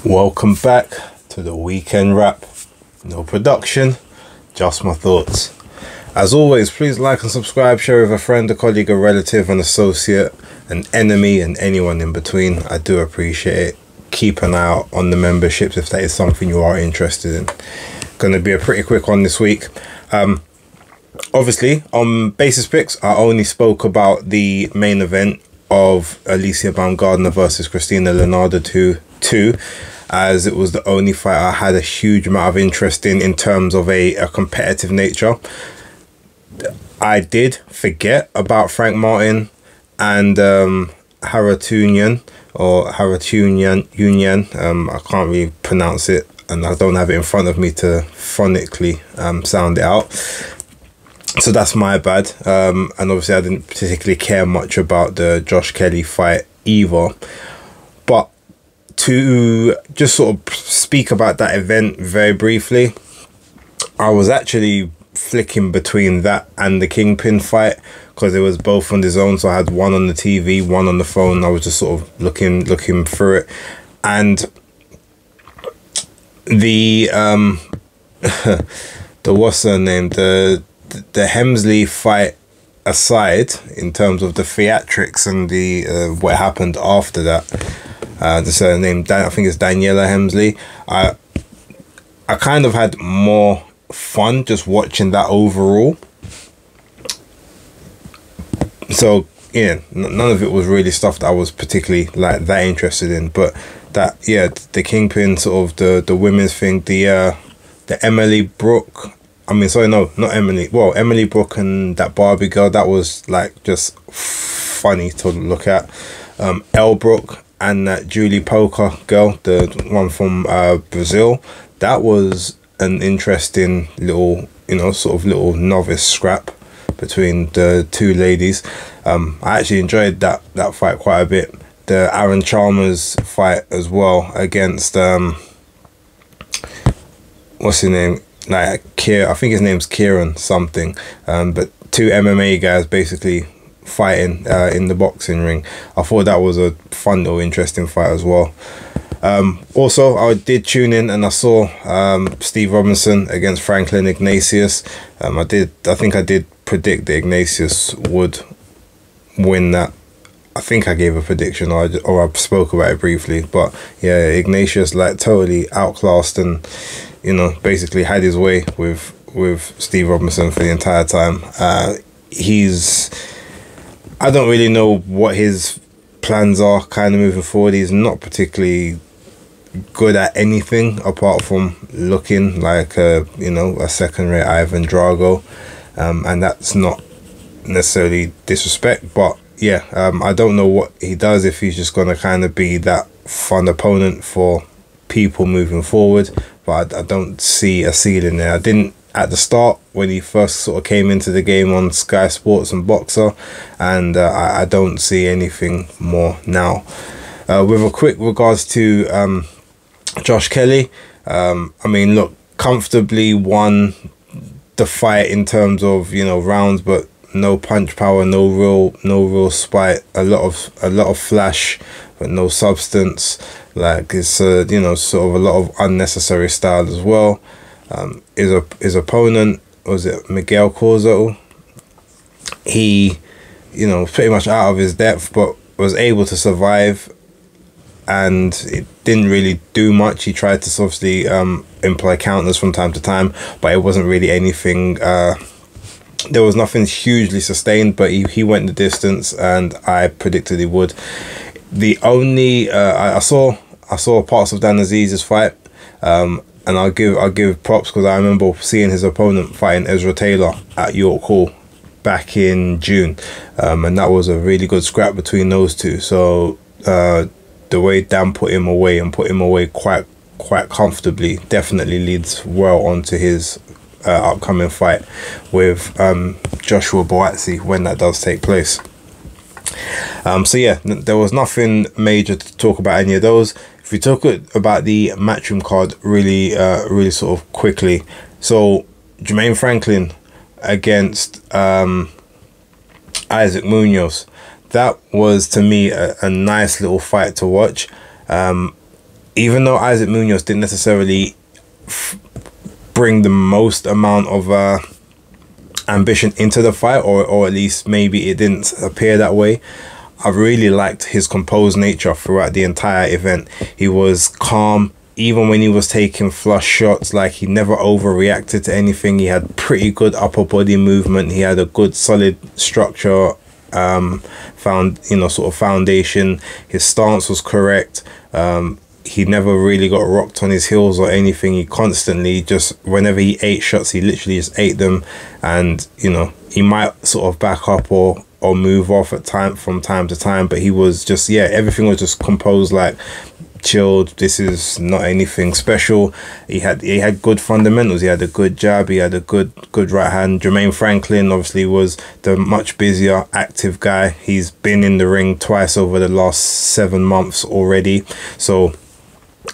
Welcome back to the weekend wrap. No production, just my thoughts. As always, please like and subscribe, share with a friend, a colleague, a relative, an associate, an enemy, and anyone in between. I do appreciate it. Keep an eye out on the memberships if that is something you are interested in. Going to be a pretty quick one this week. Obviously, on Basis Picks, I only spoke about the main event of Alycia Baumgardner versus Christina Leonardo 2, as it was the only fight I had a huge amount of interest in terms of a competitive nature. I did forget about Frank Martin and Haratunian Union. I can't really pronounce it, and I don't have it in front of me to phonetically sound it out. So that's my bad. And obviously I didn't particularly care much about the Josh Kelly fight either. But to just sort of speak about that event very briefly, I was actually flicking between that and the Kingpin fight because it was both on the zone. So I had one on the TV, one on the phone. I was just sort of looking through it, and the the what's her name, the Hemsley fight aside, in terms of the theatrics and the what happened after that, the name I think it's Daniela Hemsley. I kind of had more fun just watching that overall. So yeah, none of it was really stuff that I was particularly like that interested in. But that, yeah, the Kingpin, sort of the women's thing, the Emily Brooke. I mean, sorry, no, not Emily. Well, Emily Brooke and that Barbie girl, that was like just funny to look at. Elle Brooke and that Julie Poker girl, the one from Brazil, that was an interesting little, sort of little novice scrap between the two ladies. I actually enjoyed that fight quite a bit. The Aaron Chalmers fight as well against what's his name? Like I think his name's Kieran something. But two MMA guys basically fighting in the boxing ring. I thought that was a fun little interesting fight as well. Also, I did tune in and I saw Steve Robinson against Franklin Ignatius. I think I did predict that Ignatius would win that. I think I gave a prediction, or I spoke about it briefly. But yeah, Ignatius like totally outclassed and basically had his way with Steve Robinson for the entire time. I don't really know what his plans are kind of moving forward. He's not particularly good at anything apart from looking like a second-rate Ivan Drago, and that's not necessarily disrespect, but yeah, I don't know what he does, if he's just gonna kind of be that fun opponent for people moving forward. But I don't see a ceiling there. I didn't at the start when he first sort of came into the game on Sky Sports and Boxer, and I don't see anything more now. With a quick regards to Josh Kelly, I mean, look, comfortably won the fight in terms of rounds, but no punch power, no real spite, a lot of flash but no substance. Like it's sort of a lot of unnecessary style as well. His opponent, was it Miguel Corzo? He pretty much out of his depth, but was able to survive, and it didn't really do much. He tried to obviously employ counters from time to time, but it wasn't really anything. There was nothing hugely sustained, but he went the distance, and I predicted he would. The only I saw parts of Dan Aziz's fight, and I'll give props because I remember seeing his opponent fighting Ezra Taylor at York Hall back in June, and that was a really good scrap between those two. So the way Dan put him away quite comfortably definitely leads well onto his upcoming fight with Joshua Boatsi when that does take place. So yeah, there was nothing major to talk about any of those. If we talk about the Matchroom card really sort of quickly, so Jermaine Franklin against Isaac Munoz, that was to me a nice little fight to watch. even though Isaac Munoz didn't necessarily bring the most amount of ambition into the fight, or at least maybe it didn't appear that way, I really liked his composed nature throughout the entire event. He was calm, even when he was taking flush shots. Like, he never overreacted to anything. He had pretty good upper body movement. He had a good solid structure, sort of foundation. His stance was correct. He never really got rocked on his heels or anything. He constantly just, whenever he ate shots, he literally just ate them. And, you know, he might sort of back up or move off from time to time, but he was just, yeah, everything was just composed, like chilled. This is not anything special. He had good fundamentals. He had a good jab. He had a good right hand. Jermaine Franklin obviously was the much busier, active guy. He's been in the ring twice over the last 7 months already, so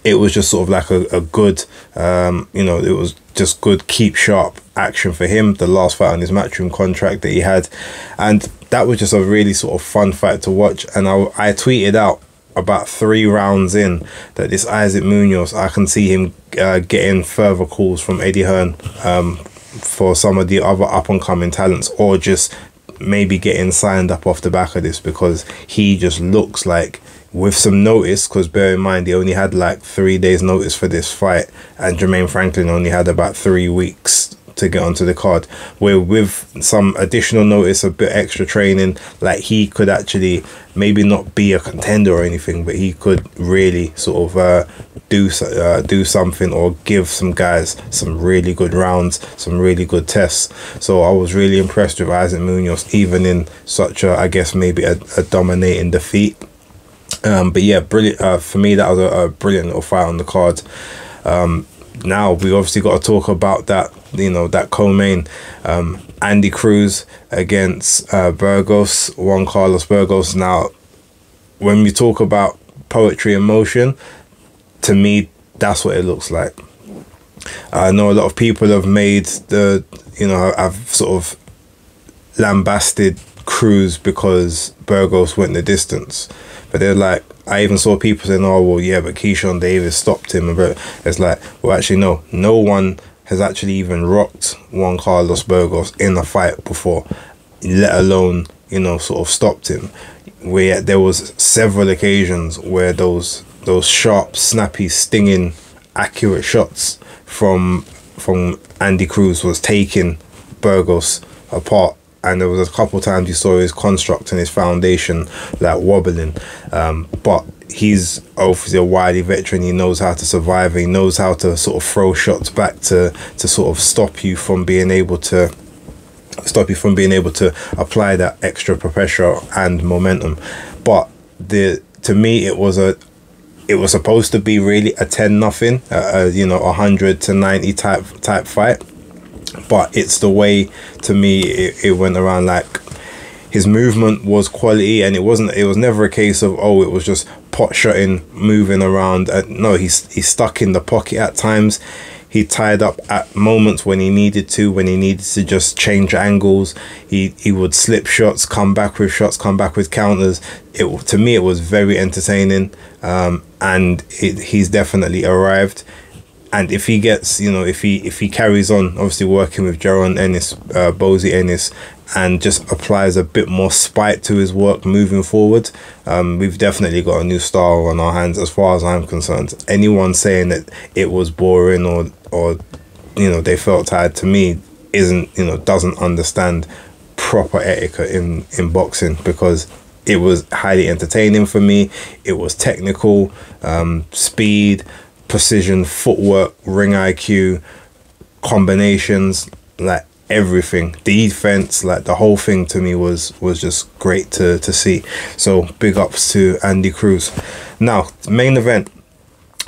it was just sort of like a good, it was just good, keep sharp action for him. The last fight on his Matchroom contract that he had, and that was just a really sort of fun fight to watch. And I tweeted out about 3 rounds in that this Isaac Munoz, I can see him getting further calls from Eddie Hearn for some of the other up-and-coming talents, or just maybe getting signed up off the back of this, because he just looks like, with some notice, because bear in mind he only had like 3 days notice for this fight, and Jermaine Franklin only had about 3 weeks to get onto the card, where with some additional notice, a bit extra training, like, he could actually maybe not be a contender or anything, but he could really sort of do something, or give some guys some really good rounds, some really good tests. So I was really impressed with Isaac Munoz, even in such a, I guess maybe a dominating defeat. But yeah, brilliant. For me, that was a brilliant little fight on the card. Now we obviously got to talk about that, that co-main, Andy Cruz against Burgos, Juan Carlos Burgos. Now, when we talk about poetry in motion, to me, that's what it looks like. I know a lot of people have made I've sort of lambasted Cruz because Burgos went the distance. But they're like, I even saw people saying, oh, well, yeah, but Keyshawn Davis stopped him. But it's like, well, actually, no one has actually even rocked Juan Carlos Burgos in a fight before, let alone, sort of stopped him. Where there was several occasions where those sharp, snappy, stinging, accurate shots from Andy Cruz was taking Burgos apart. And there was a couple times you saw his construct and his foundation like wobbling. But he's obviously a wily veteran. He knows how to survive. He knows how to sort of throw shots back to sort of stop you from being able to apply that extra pressure and momentum. But to me, it was supposed to be really a 10-0, 100-90 type fight. But it's the way, to me, it went around. Like, his movement was quality, and it was never a case of, oh, it was just pot shotting, moving around. No, he's stuck in the pocket at times. He tied up at moments when he needed to just change angles. He would slip shots, come back with counters. To me, it was very entertaining, and he's definitely arrived. And if he gets, if he carries on, obviously working with Jaron Ennis, Bozy Ennis, and just applies a bit more spite to his work moving forward, we've definitely got a new star on our hands, as far as I'm concerned. Anyone saying that it was boring or they felt tired, to me, doesn't understand proper etiquette in boxing, because it was highly entertaining for me. It was technical, speed, precision, footwork, ring IQ, combinations, like everything, defense, like the whole thing to me was just great to see. So big ups to Andy Cruz. Now, main event,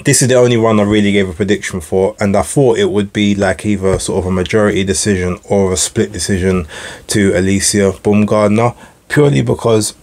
this is the only one I really gave a prediction for, and I thought it would be like either sort of a majority decision or a split decision to Alycia Baumgardner, purely because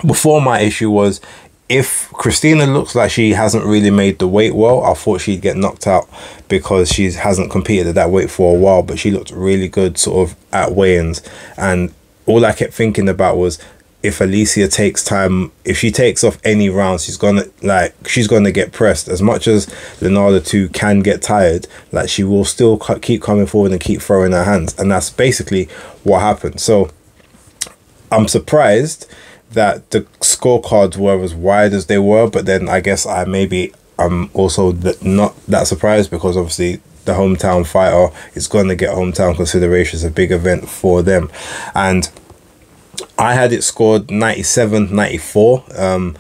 before, my issue was, if Christina looks like she hasn't really made the weight well, I thought she'd get knocked out, because she hasn't competed at that weight for a while, but she looked really good sort of at weigh-ins. And all I kept thinking about was, if Alycia takes time, if she takes off any rounds, she's gonna get pressed. As much as Leonardo 2 can get tired, like, she will still keep coming forward and keep throwing her hands, and that's basically what happened. So I'm surprised that the scorecards were as wide as they were, but then I guess I'm also not that surprised, because obviously the hometown fighter is going to get hometown considerations, a big event for them. And I had it scored 97-94,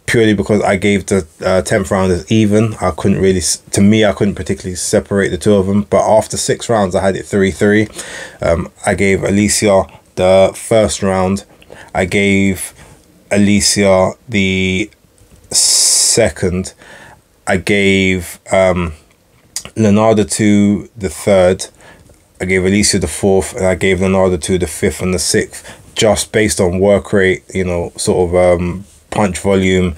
purely because I gave the 10th round as even. I couldn't particularly separate the two of them, but after 6 rounds I had it 3-3. I gave Alycia the first round, I gave Alycia the second, I gave Leonardo 2 the third, I gave Alycia the fourth, and I gave Leonardo 2 the fifth and the sixth, just based on work rate, you know, sort of punch volume.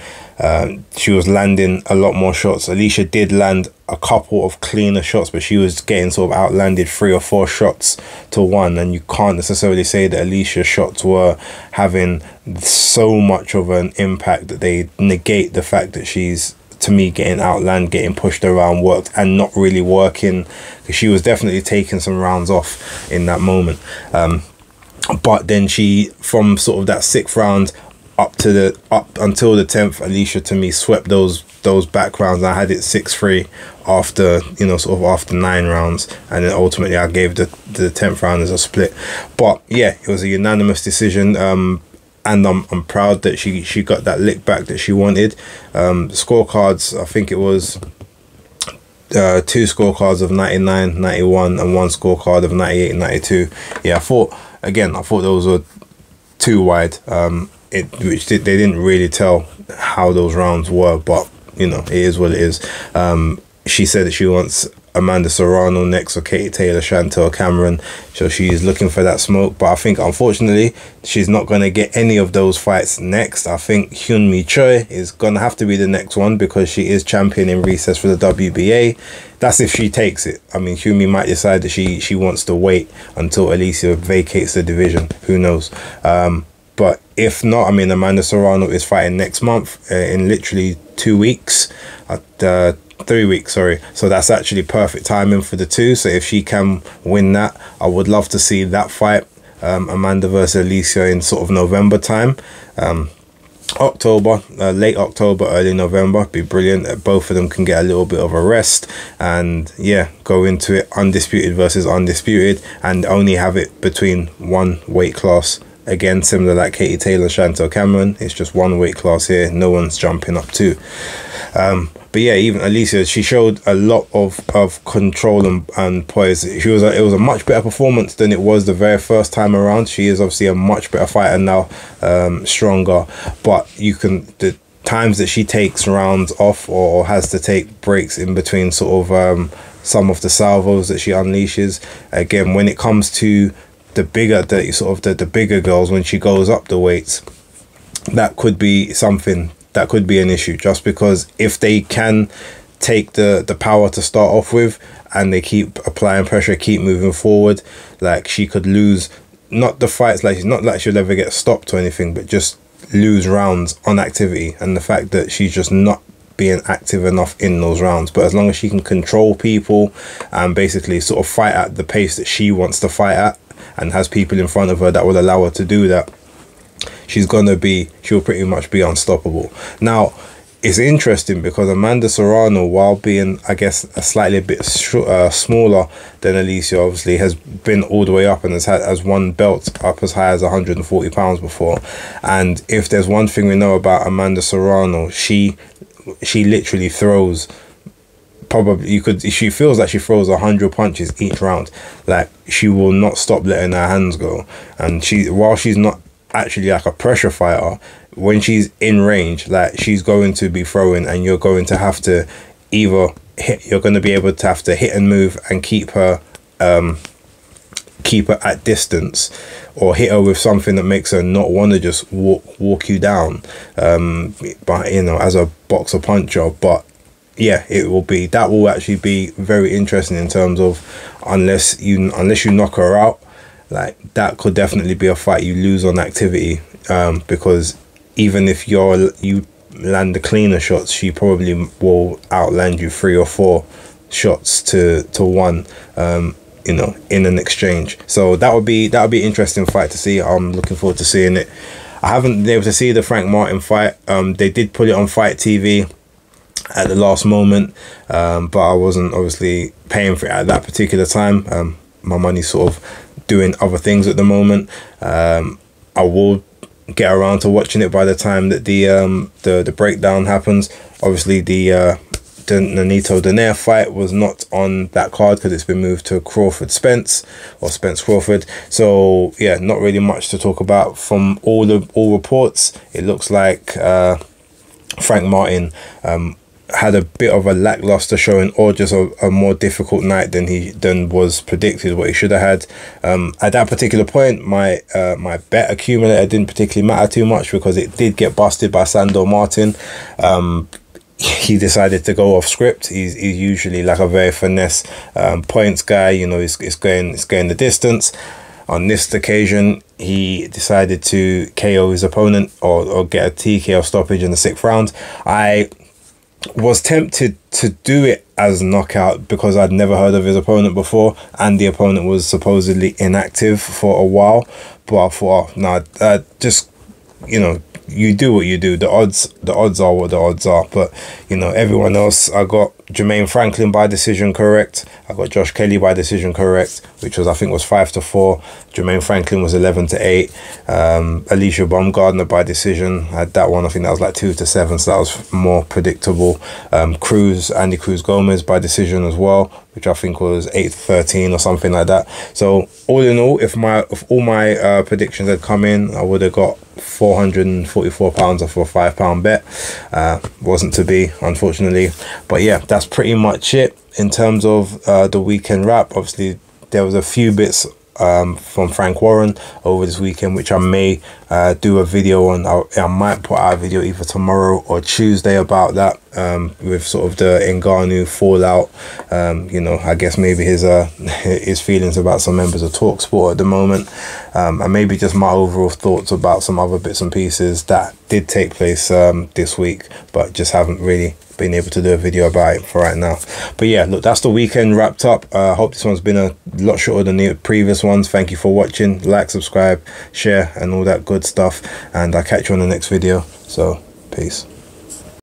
She was landing a lot more shots. Alycia did land a couple of cleaner shots, but she was getting sort of outlanded 3 or 4 shots to 1, and you can't necessarily say that Alicia's shots were having so much of an impact that they negate the fact that she's, to me, getting outland, getting pushed around, worked, and not really working, because she was definitely taking some rounds off in that moment. But then she, from sort of that 6th round up until the 10th, Alycia, to me, swept those back rounds. I had it 6-3 after, you know, sort of after 9 rounds, and then ultimately I gave the 10th round as a split. But yeah, it was a unanimous decision, and I'm proud that she got that lick back that she wanted. The scorecards, I think it was 2 scorecards of 99, 91, and 1 scorecard of 98, 92. Yeah, I thought those were too wide. They didn't really tell how those rounds were, but you know, it is what it is. She said that she wants Amanda Serrano next, or Katie Taylor, Chantel Cameron, so she's looking for that smoke. But I think, unfortunately, she's not going to get any of those fights next. I think Hyun-Mi Choi is going to have to be the next one, because she is champion in recess for the WBA. That's if she takes it. I mean, Hyun-Mi might decide that she wants to wait until Alycia vacates the division. Who knows? But if not, I mean, Amanda Serrano is fighting next month, in literally 2 weeks, 3 weeks, sorry. So that's actually perfect timing for the two. So if she can win that, I would love to see that fight, Amanda versus Alycia, in sort of November time. October, late October, early November, be brilliant. Both of them can get a little bit of a rest, and yeah, go into it undisputed versus undisputed, and only have it between 1 weight class. Again, similar like Katie Taylor, Chantel Cameron, it's just 1 weight class here. No one's jumping up 2. But yeah, even Alycia, she showed a lot of control and poise. It was a much better performance than it was the very first time around. She is obviously a much better fighter now, stronger. But the times that she takes rounds off, or has to take breaks in between sort of some of the salvos that she unleashes, again, when it comes to the bigger girls, when she goes up the weights, that could be something, that could be an issue, just because if they can take the power to start off with, and they keep applying pressure, keep moving forward, like, she could lose, not the fights, like, not like she'll ever get stopped or anything, but just lose rounds on activity, and the fact that she's just not being active enough in those rounds. But as long as she can control people and basically sort of fight at the pace that she wants to fight at, and has people in front of her that will allow her to do that, she'll pretty much be unstoppable. Now, it's interesting because Amanda Serrano, while being, I guess, a slightly bit smaller than Alycia, obviously has been all the way up and has won belts up as high as 140 pounds before. And if there's one thing we know about Amanda Serrano, she literally throws, she feels like she throws 100 punches each round. Like, she will not stop letting her hands go. And while she's not actually like a pressure fighter, when she's in range, like, she's going to be throwing, and you're going to have to either you're going to be able to have to hit and move and keep her at distance, or hit her with something that makes her not want to just walk you down, but you know, as a boxer puncher. But yeah, that will actually be very interesting in terms of, unless you knock her out, like that could definitely be a fight you lose on activity, because even if you land the cleaner shots, she probably will outland you 3 or 4 shots to 1, you know, in an exchange. So that would be interesting fight to see. I'm looking forward to seeing it. I haven't been able to see the Frank Martin fight. They did put it on Fight TV at the last moment, but I wasn't obviously paying for it at that particular time. My money's sort of doing other things at the moment. I will get around to watching it by the time that the breakdown happens. Obviously the Nonito Donaire fight was not on that card because it's been moved to Crawford Spence, or Spence Crawford. So yeah, not really much to talk about. From all reports, it looks like Frank Martin had a bit of a lackluster showing, or just a more difficult night than was predicted, what he should have had. At that particular point, my bet accumulator didn't particularly matter too much because it did get busted by Sandor Martin. He decided to go off script. He's usually like a very finesse points guy, you know. It's going the distance. On this occasion, he decided to KO his opponent, or get a TKO stoppage in the 6th round. I was tempted to do it as knockout because I'd never heard of his opponent before, and the opponent was supposedly inactive for a while. But I thought, oh, no, just, you know, you do what you do. The odds are what the odds are. But, you know, everyone else, I got Jermaine Franklin by decision correct. I got Josh Kelly by decision correct, which was, I think, was 5-4. Jermaine Franklin was 11-8. Alycia Baumgardner by decision. I had that one. I think that was like 2-7, so that was more predictable. Cruz, Andy Cruz Gomez by decision as well, which I think was 8-13 or something like that. So all in all, if all my predictions had come in, I would have got £444 off a £5 bet. Wasn't to be, unfortunately. But yeah, that's pretty much it in terms of the weekend wrap. Obviously, there was a few bits from Frank Warren over this weekend, which I may do a video on. I might put out a video either tomorrow or Tuesday about that, with sort of the Ngannou fallout. You know, I guess maybe his feelings about some members of TalkSport at the moment, and maybe just my overall thoughts about some other bits and pieces that did take place this week, but just haven't really been able to do a video about it for right now. But yeah, look, that's the weekend wrapped up. I hope this one's been a lot shorter than the previous ones. Thank you for watching. Like, subscribe, share, and all that good stuff, and I'll catch you on the next video. So peace.